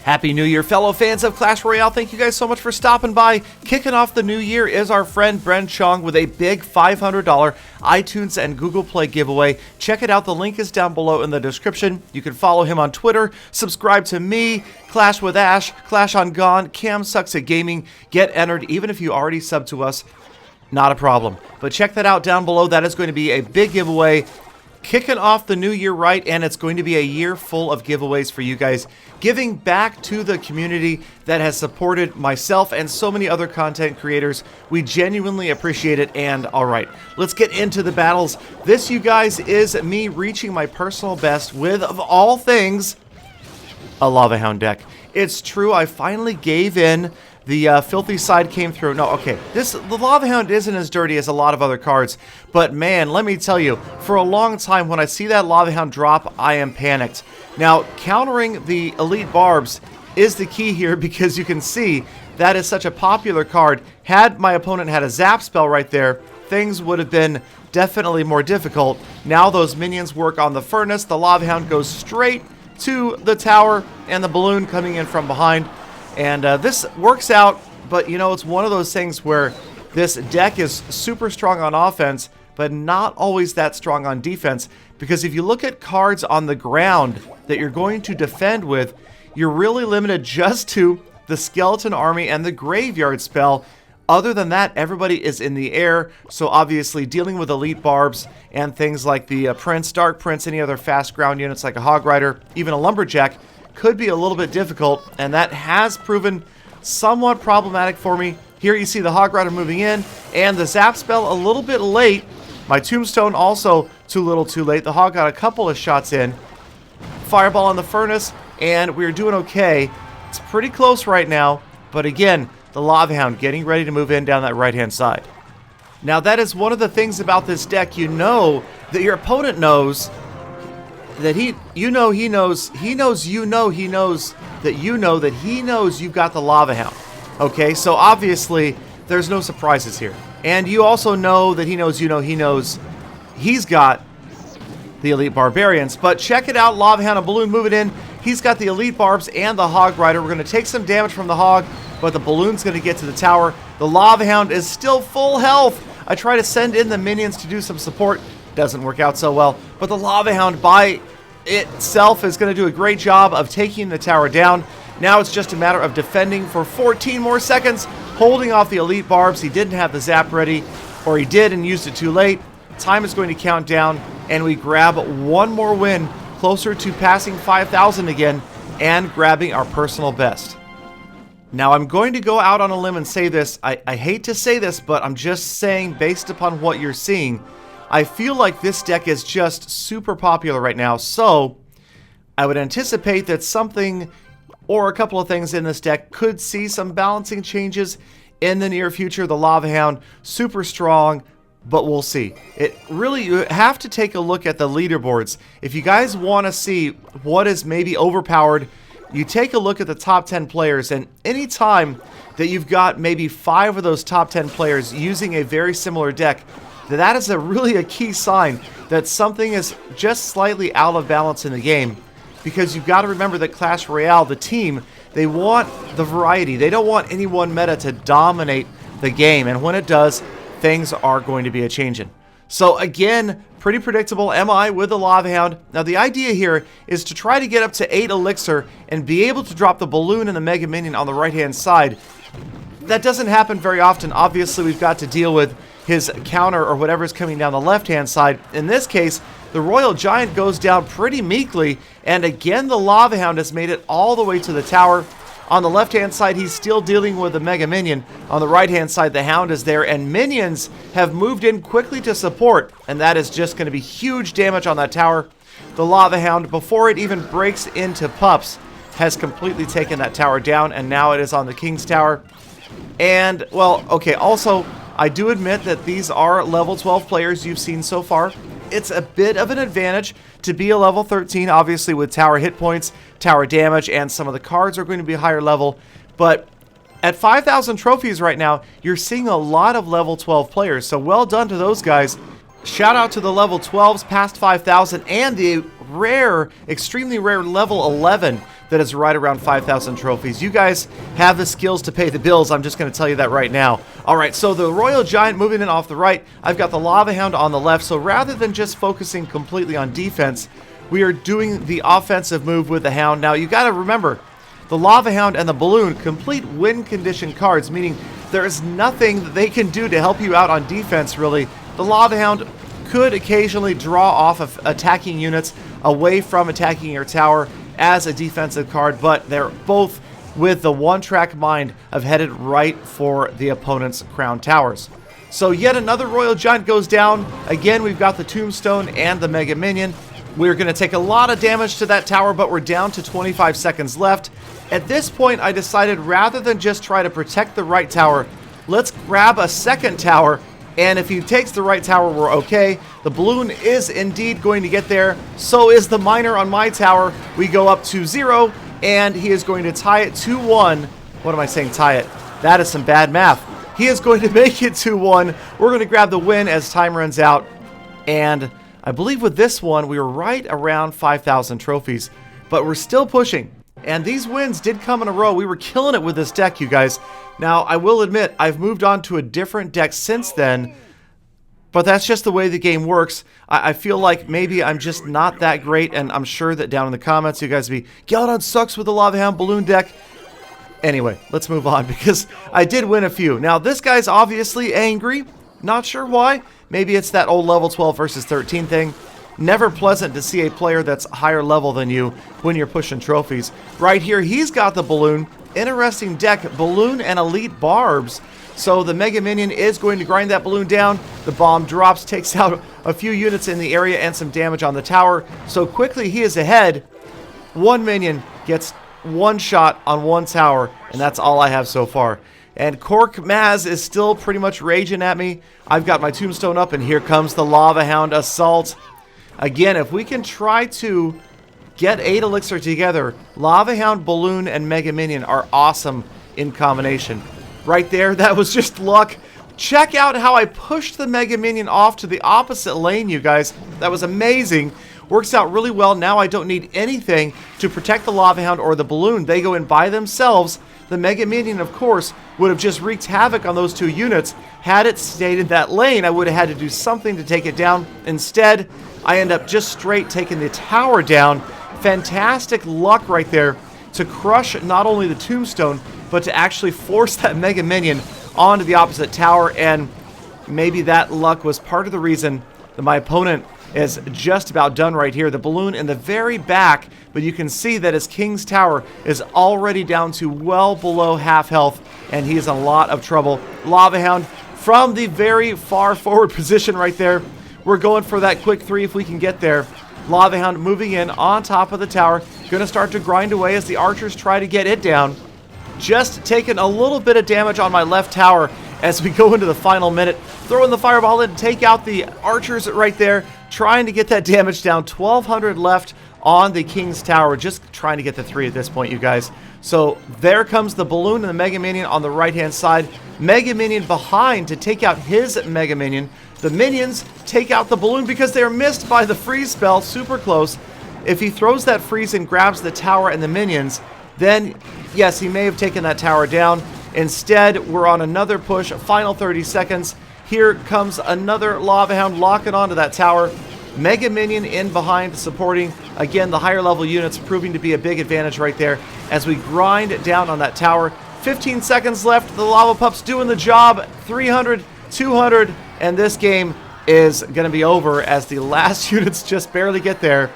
Happy New Year, fellow fans of Clash Royale. Thank you guys so much for stopping by. Kicking off the new year is our friend Bren Chong with a big $500 iTunes and Google Play giveaway. Check it out. The link is down below in the description. You can follow him on Twitter, subscribe to me, Clash with Ash, Clash on Gone, Cam Sucks at Gaming. Get entered, even if you already sub to us. Not a problem. But check that out down below. That is going to be a big giveaway. Kicking off the new year right, and it's going to be a year full of giveaways for you guys, giving back to the community that has supported myself and so many other content creators. We genuinely appreciate it. And all right, let's get into the battles. This, you guys, is me reaching my personal best with, of all things, a Lava Hound deck. It's true, I finally gave in. The filthy side came through. No, okay. The Lava Hound isn't as dirty as a lot of other cards. But man, let me tell you, for a long time, when I see that Lava Hound drop, I am panicked. Now, countering the Elite Barbs is the key here, because you can see that is such a popular card. Had my opponent had a Zap spell right there, things would have been definitely more difficult. Now those minions work on the Furnace. The Lava Hound goes straight to the tower, and the balloon coming in from behind. And this works out, but you know, it's one of those things where this deck is super strong on offense, but not always that strong on defense. Because if you look at cards on the ground that you're going to defend with, you're really limited just to the Skeleton Army and the Graveyard spell. Other than that, everybody is in the air. So obviously dealing with Elite Barbs and things like the Prince, Dark Prince, any other fast ground units like a Hog Rider, even a Lumberjack, could be a little bit difficult, and that has proven somewhat problematic for me. Here you see the Hog Rider moving in, and the Zap spell a little bit late. My Tombstone also too little too late. The Hog got a couple of shots in. Fireball on the Furnace, and we're doing okay. It's pretty close right now, but again, the Lava Hound getting ready to move in down that right-hand side. Now that is one of the things about this deck. You know that your opponent knows that he knows you've got the Lava Hound. Okay, so obviously there's no surprises here. And you also know that he knows he's got the Elite Barbarians. But check it out, Lava Hound and Balloon moving in. He's got the Elite Barbs and the Hog Rider. We're going to take some damage from the Hog, but the Balloon's going to get to the tower. The Lava Hound is still full health. I try to send in the minions to do some support. Doesn't work out so well, but the Lava Hound by itself is going to do a great job of taking the tower down. Now it's just a matter of defending for 14 more seconds, holding off the Elite Barbs. He didn't have the Zap ready, or he did and used it too late. Time is going to count down, and we grab one more win, closer to passing 5,000 again, and grabbing our personal best. Now I'm going to go out on a limb and say this. I hate to say this, but I'm just saying, based upon what you're seeing, I feel like this deck is just super popular right now, so I would anticipate that something or a couple of things in this deck could see some balancing changes in the near future. The Lava Hound, super strong, but we'll see. It really, you have to take a look at the leaderboards. If you guys want to see what is maybe overpowered, you take a look at the top 10 players, and anytime that you've got maybe 5 of those top 10 players using a very similar deck, that is really a key sign that something is just slightly out of balance in the game. Because you've got to remember that Clash Royale, the team, they want the variety. They don't want any one meta to dominate the game. And when it does, things are going to be a-changing. So again, pretty predictable MI with the Lava Hound. Now the idea here is to try to get up to 8 Elixir and be able to drop the Balloon and the Mega Minion on the right-hand side. That doesn't happen very often. Obviously, we've got to deal with his counter or whatever is coming down the left-hand side. In this case, the Royal Giant goes down pretty meekly, and again, the Lava Hound has made it all the way to the tower. On the left-hand side, he's still dealing with the Mega Minion. On the right-hand side, the Hound is there, and minions have moved in quickly to support, and that is just going to be huge damage on that tower. The Lava Hound, before it even breaks into pups, has completely taken that tower down, and now it is on the King's Tower. And, well, okay, also, I do admit that these are level 12 players you've seen so far. It's a bit of an advantage to be a level 13, obviously with tower hit points, tower damage, and some of the cards are going to be higher level. But at 5,000 trophies right now, you're seeing a lot of level 12 players, so well done to those guys. Shout out to the level 12s past 5,000 and the rare, extremely rare level 11 that is right around 5,000 trophies. You guys have the skills to pay the bills. I'm just going to tell you that right now. All right, so the Royal Giant moving in off the right. I've got the Lava Hound on the left. So rather than just focusing completely on defense, we are doing the offensive move with the Hound. Now, you got to remember, the Lava Hound and the Balloon, complete win condition cards, meaning there is nothing that they can do to help you out on defense, really. The Lava Hound could occasionally draw off of attacking units away from attacking your tower as a defensive card, but they're both with the one-track mind of headed right for the opponent's crown towers. So yet another Royal Giant goes down. Again, we've got the Tombstone and the Mega Minion. We're going to take a lot of damage to that tower, but we're down to 25 seconds left. At this point, I decided rather than just try to protect the right tower, let's grab a second tower, and if he takes the right tower, we're okay. The Balloon is indeed going to get there. So is the Miner on my tower. We go up to 0, and he is going to tie it 2-1. What am I saying, tie it? That is some bad math. He is going to make it 2-1. We're going to grab the win as time runs out. And I believe with this one, we were right around 5,000 trophies. But we're still pushing. And these wins did come in a row. We were killing it with this deck, you guys. Now, I will admit, I've moved on to a different deck since then, but that's just the way the game works. I feel like maybe I'm just not that great, and I'm sure that down in the comments you guys will be, Galadon sucks with the Lava Hound Balloon deck. Anyway, let's move on, because I did win a few. Now, this guy's obviously angry. Not sure why. Maybe it's that old level 12 versus 13 thing. Never pleasant to see a player that's higher level than you when you're pushing trophies. Right here, he's got the Balloon. Interesting deck, Balloon and Elite Barbs. So the Mega Minion is going to grind that Balloon down. The bomb drops, takes out a few units in the area and some damage on the tower. So quickly he is ahead. One minion gets one shot on one tower, and that's all I have so far. And Cork Maz is still pretty much raging at me. I've got my Tombstone up, and here comes the Lava Hound Assault. Again, if we can try to get 8 Elixir together, Lava Hound, Balloon, and Mega Minion are awesome in combination. Right there, that was just luck. Check out how I pushed the Mega Minion off to the opposite lane, you guys. That was amazing. Works out really well. Now I don't need anything to protect the Lava Hound or the Balloon. They go in by themselves. The Mega Minion, of course, would have just wreaked havoc on those two units. Had it stayed in that lane, I would have had to do something to take it down. Instead, I end up just straight taking the tower down. Fantastic luck right there to crush not only the Tombstone, but to actually force that Mega Minion onto the opposite tower. And maybe that luck was part of the reason that my opponent is just about done right here. The Balloon in the very back, but you can see that his King's Tower is already down to well below half health, and he is in a lot of trouble. Lava Hound from the very far forward position right there. We're going for that quick 3 if we can get there. Lava Hound moving in on top of the tower. Going to start to grind away as the archers try to get it down. Just taking a little bit of damage on my left tower as we go into the final minute. Throwing the fireball in, take out the archers right there. Trying to get that damage down. 1,200 left on the King's Tower. Just trying to get the 3 at this point, you guys. So there comes the Balloon and the Mega Minion on the right-hand side. Mega Minion behind to take out his Mega Minion. The minions take out the Balloon because they're missed by the freeze spell. Super close. If he throws that freeze and grabs the tower and the minions, then yes, he may have taken that tower down. Instead, we're on another push. Final 30 seconds. Here comes another Lava Hound locking onto that tower. Mega Minion in behind supporting. Again, the higher level units proving to be a big advantage right there as we grind down on that tower. 15 seconds left. The Lava Pup's doing the job. 300, 200, and this game is going to be over as the last units just barely get there,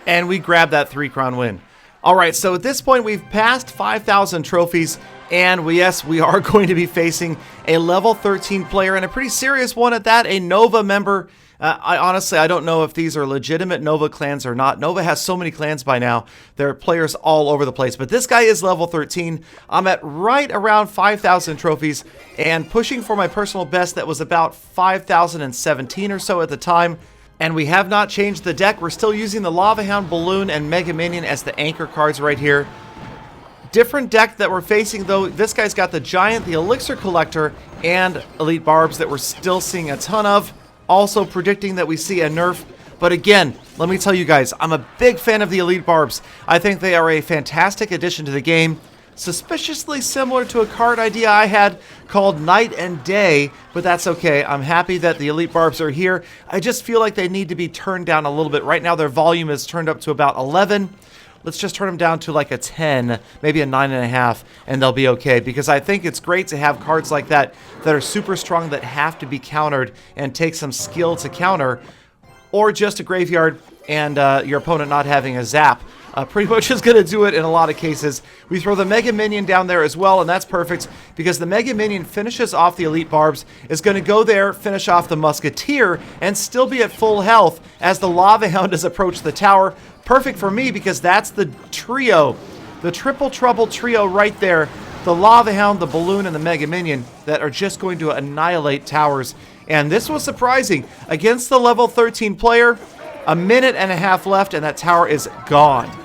and we grab that 3-crown win. All right, so at this point, we've passed 5,000 trophies, and yes, we are going to be facing a level 13 player, and a pretty serious one at that, a Nova member. I don't know if these are legitimate Nova clans or not. Nova has so many clans by now. There are players all over the place, but this guy is level 13. I'm at right around 5,000 trophies and pushing for my personal best that was about 5,017 or so at the time. And we have not changed the deck. We're still using the Lava Hound, Balloon, and Mega Minion as the anchor cards right here. Different deck that we're facing, though. This guy's got the Giant, the Elixir Collector, and Elite Barbs that we're still seeing a ton of. Also predicting that we see a nerf But again, let me tell you guys, I'm a big fan of the Elite Barbs. I think they are a fantastic addition to the game. Suspiciously similar to a card idea I had called Night and Day, but that's okay. I'm happy that the Elite Barbs are here. I just feel like they need to be turned down a little bit. Right now their volume is turned up to about 11. Let's just turn them down to like a 10, maybe a 9.5, and they'll be okay. Because I think it's great to have cards like that that are super strong that have to be countered and take some skill to counter, or just a graveyard and your opponent not having a zap. Pretty much is going to do it in a lot of cases. We throw the Mega Minion down there as well, and that's perfect because the Mega Minion finishes off the Elite Barbs, is going to go there, finish off the Musketeer, and still be at full health as the Lava Hound has approached the tower. Perfect for me because that's the trio, the triple trouble trio right there. The Lava Hound, the Balloon, and the Mega Minion that are just going to annihilate towers. And this was surprising. Against the level 13 player, a minute and a half left, and that tower is gone.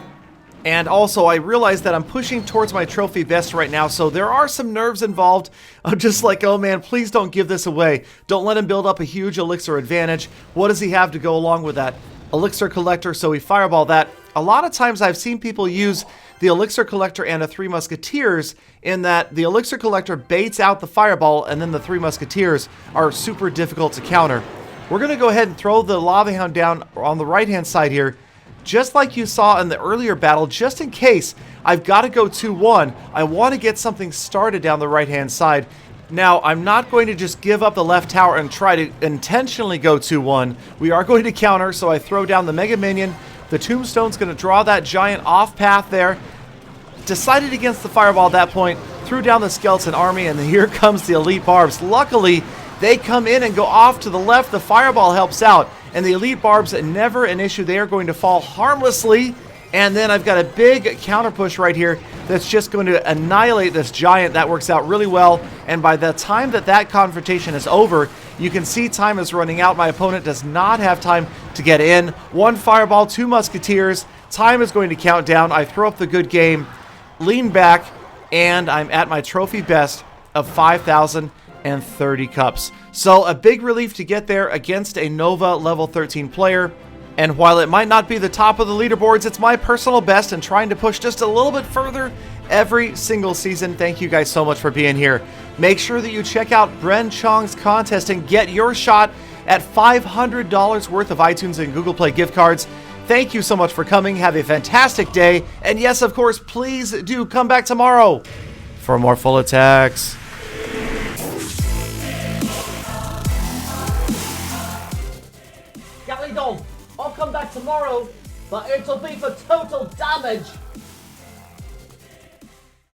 And also, I realize that I'm pushing towards my trophy vest right now, so there are some nerves involved. I'm just like, oh man, please don't give this away. Don't let him build up a huge elixir advantage. What does he have to go along with that? Elixir collector, so we fireball that. A lot of times I've seen people use the Elixir Collector and a Three Musketeers in that the Elixir Collector baits out the fireball and then the Three Musketeers are super difficult to counter. We're going to go ahead and throw the Lava Hound down on the right-hand side here, just like you saw in the earlier battle, just in case I've got to go 2-1. I want to get something started down the right-hand side. Now, I'm not going to just give up the left tower and try to intentionally go 2-1. We are going to counter, so I throw down the Mega Minion. The Tombstone's going to draw that giant off path there. Decided against the fireball at that point, threw down the Skeleton Army, and here comes the Elite Barbs. Luckily, they come in and go off to the left. The fireball helps out, and the Elite Barbs, never an issue. They are going to fall harmlessly, and then I've got a big counter push right here that's just going to annihilate this giant. That works out really well, and by the time that that confrontation is over, you can see time is running out. My opponent does not have time to get in. One fireball, two Musketeers. Time is going to count down. I throw up the good game, lean back, and I'm at my trophy best of 5,030 cups. So a big relief to get there against a Nova level 13 player. And while it might not be the top of the leaderboards, it's my personal best and trying to push just a little bit further every single season. Thank you guys so much for being here. Make sure that you check out Bren Chong's contest and get your shot at $500 worth of iTunes and Google Play gift cards. Thank you so much for coming. Have a fantastic day. And yes, of course, please do come back tomorrow for more full attacks. Galley Dog, I'll come back tomorrow, but it'll be for total damage.